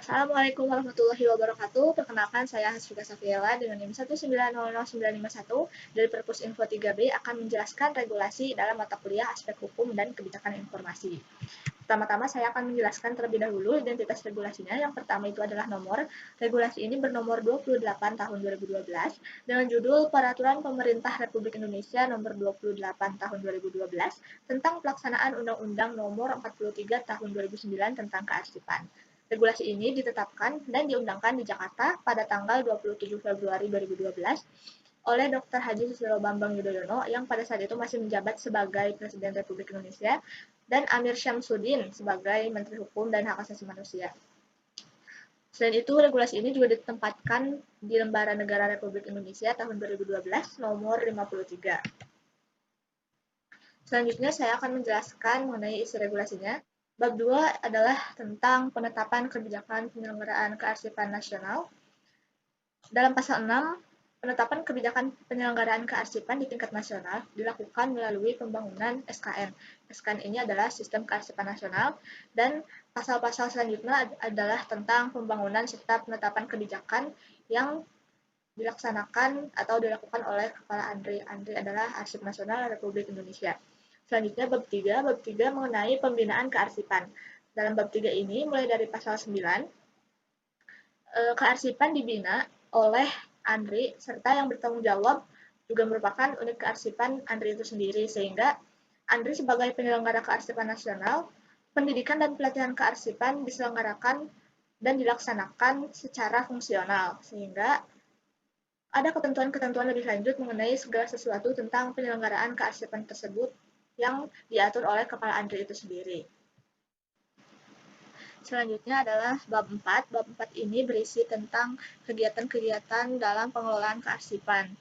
Assalamualaikum warahmatullahi wabarakatuh. Perkenalkan saya Hasfika Safiela dengan NIM 1900951 dari Perpus Info 3B akan menjelaskan regulasi dalam mata kuliah aspek hukum dan kebijakan informasi. Pertama-tama saya akan menjelaskan terlebih dahulu identitas regulasinya. Yang pertama itu adalah nomor. Regulasi ini bernomor 28 tahun 2012 dengan judul Peraturan Pemerintah Republik Indonesia nomor 28 tahun 2012 tentang pelaksanaan Undang-Undang nomor 43 tahun 2009 tentang kearsipan. Regulasi ini ditetapkan dan diundangkan di Jakarta pada tanggal 27 Februari 2012 oleh Dr. Haji Susilo Bambang Yudhoyono yang pada saat itu masih menjabat sebagai Presiden Republik Indonesia dan Amir Syamsuddin sebagai Menteri Hukum dan Hak Asasi Manusia. Selain itu, regulasi ini juga ditempatkan di Lembaran Negara Republik Indonesia tahun 2012 nomor 53. Selanjutnya saya akan menjelaskan mengenai isi regulasinya. Bab 2 adalah tentang penetapan kebijakan penyelenggaraan kearsipan nasional. Dalam pasal 6, penetapan kebijakan penyelenggaraan kearsipan di tingkat nasional dilakukan melalui pembangunan SKN. SKN ini adalah Sistem Kearsipan Nasional, dan pasal-pasal selanjutnya adalah tentang pembangunan serta penetapan kebijakan yang dilaksanakan atau dilakukan oleh Kepala ANRI. ANRI adalah Arsip Nasional Republik Indonesia. Selanjutnya bab 3 mengenai pembinaan kearsipan. Dalam bab 3 ini mulai dari pasal 9, kearsipan dibina oleh ANRI serta yang bertanggung jawab juga merupakan unit kearsipan ANRI itu sendiri, sehingga ANRI sebagai penyelenggara kearsipan nasional, pendidikan dan pelatihan kearsipan diselenggarakan dan dilaksanakan secara fungsional, sehingga ada ketentuan-ketentuan lebih lanjut mengenai segala sesuatu tentang penyelenggaraan kearsipan tersebut yang diatur oleh Kepala ANRI itu sendiri. Selanjutnya adalah bab 4. Bab 4 ini berisi tentang kegiatan-kegiatan dalam pengelolaan kearsipan.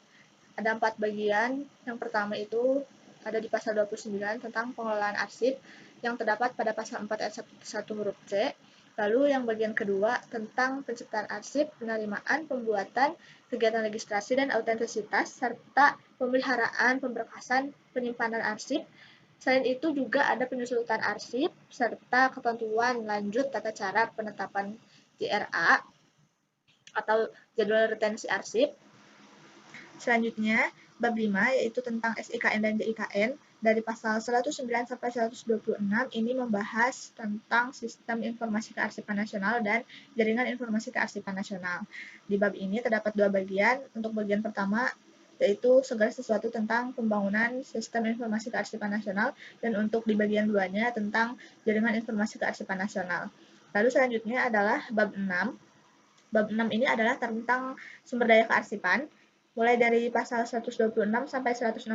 Ada 4 bagian. Yang pertama itu ada di pasal 29 tentang pengelolaan arsip yang terdapat pada pasal 4 ayat 1 huruf C. Lalu yang bagian kedua tentang penciptaan arsip, penerimaan, pembuatan, kegiatan registrasi dan autentisitas, serta pemeliharaan, pemberkasan, penyimpanan arsip. Selain itu juga ada penyusutan arsip, serta ketentuan lanjut tata cara penetapan JRA atau jadwal retensi arsip. Selanjutnya, bab 5 yaitu tentang SIKN dan JIKN. Dari pasal 109 sampai 126 ini membahas tentang sistem informasi kearsipan nasional dan jaringan informasi kearsipan nasional. Di bab ini terdapat 2 bagian. Untuk bagian pertama yaitu segala sesuatu tentang pembangunan sistem informasi kearsipan nasional, dan untuk di bagian 2-nya tentang jaringan informasi kearsipan nasional. Lalu selanjutnya adalah bab 6. Bab 6 ini adalah tentang sumber daya kearsipan. Mulai dari pasal 126 sampai 162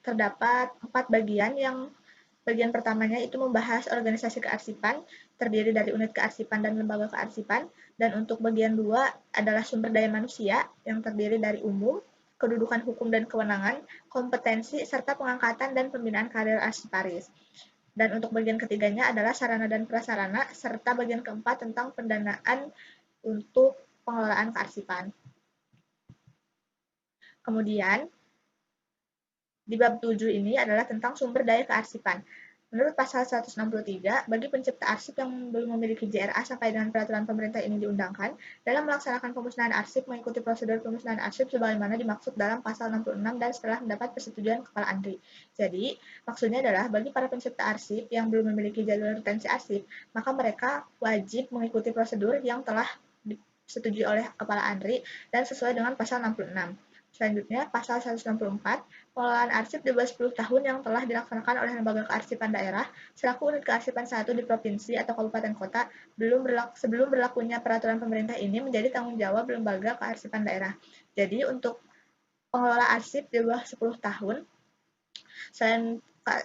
terdapat 4 bagian. Yang bagian pertamanya itu membahas organisasi kearsipan, terdiri dari unit kearsipan dan lembaga kearsipan. Dan untuk bagian 2 adalah sumber daya manusia yang terdiri dari umum, kedudukan hukum dan kewenangan, kompetensi, serta pengangkatan dan pembinaan karir arsiparis. Dan untuk bagian ketiganya adalah sarana dan prasarana, serta bagian keempat tentang pendanaan untuk pengelolaan kearsipan. Kemudian, di bab 7 ini adalah tentang sumber daya kearsipan. Menurut pasal 163, bagi pencipta arsip yang belum memiliki JRA sampai dengan peraturan pemerintah ini diundangkan, dalam melaksanakan pemusnahan arsip mengikuti prosedur pemusnahan arsip sebagaimana dimaksud dalam pasal 66 dan setelah mendapat persetujuan Kepala ANRI. Jadi, maksudnya adalah bagi para pencipta arsip yang belum memiliki jadwal retensi arsip, maka mereka wajib mengikuti prosedur yang telah disetujui oleh Kepala ANRI dan sesuai dengan pasal 66. Selanjutnya, pasal 164, pengelolaan arsip di bawah 10 tahun yang telah dilaksanakan oleh lembaga kearsipan daerah selaku unit kearsipan 1 di provinsi atau kabupaten kota sebelum berlakunya peraturan pemerintah ini menjadi tanggung jawab lembaga kearsipan daerah. Jadi, untuk pengelola arsip di bawah 10 tahun,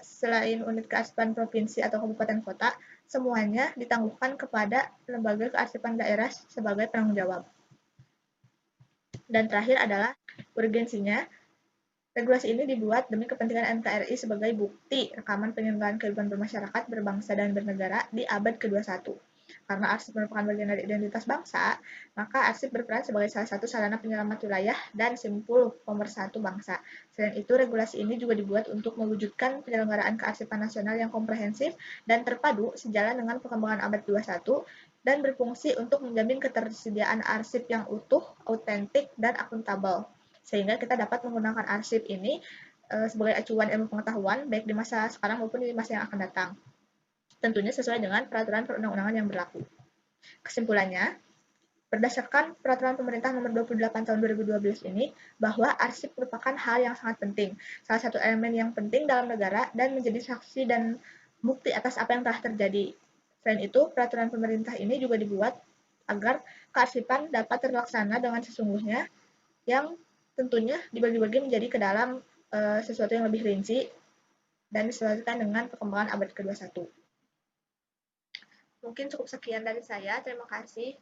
selain unit kearsipan provinsi atau kabupaten kota, semuanya ditangguhkan kepada lembaga kearsipan daerah sebagai penanggung jawab. Dan terakhir adalah urgensinya. Regulasi ini dibuat demi kepentingan NKRI sebagai bukti rekaman penyelenggaraan kehidupan bermasyarakat, berbangsa, dan bernegara di abad ke-21. Karena arsip merupakan bagian dari identitas bangsa, maka arsip berperan sebagai salah satu sarana penyelamat wilayah dan simpul pemersatu bangsa. Selain itu, regulasi ini juga dibuat untuk mewujudkan penyelenggaraan kearsipan nasional yang komprehensif dan terpadu sejalan dengan perkembangan abad 21 dan berfungsi untuk menjamin ketersediaan arsip yang utuh, autentik, dan akuntabel. Sehingga kita dapat menggunakan arsip ini sebagai acuan ilmu pengetahuan baik di masa sekarang maupun di masa yang akan datang. Tentunya sesuai dengan peraturan perundang-undangan yang berlaku. Kesimpulannya, berdasarkan Peraturan Pemerintah Nomor 28 Tahun 2012 ini, bahwa arsip merupakan hal yang sangat penting, salah satu elemen yang penting dalam negara dan menjadi saksi dan bukti atas apa yang telah terjadi. Selain itu, peraturan pemerintah ini juga dibuat agar kearsipan dapat terlaksana dengan sesungguhnya, yang tentunya dibagi-bagi menjadi ke dalam sesuatu yang lebih rinci dan disesuaikan dengan perkembangan abad ke-21. Mungkin cukup sekian dari saya. Terima kasih.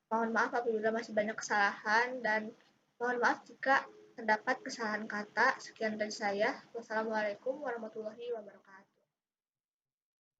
Mohon maaf apabila masih banyak kesalahan dan mohon maaf jika terdapat kesalahan kata. Sekian dari saya. Wassalamualaikum warahmatullahi wabarakatuh.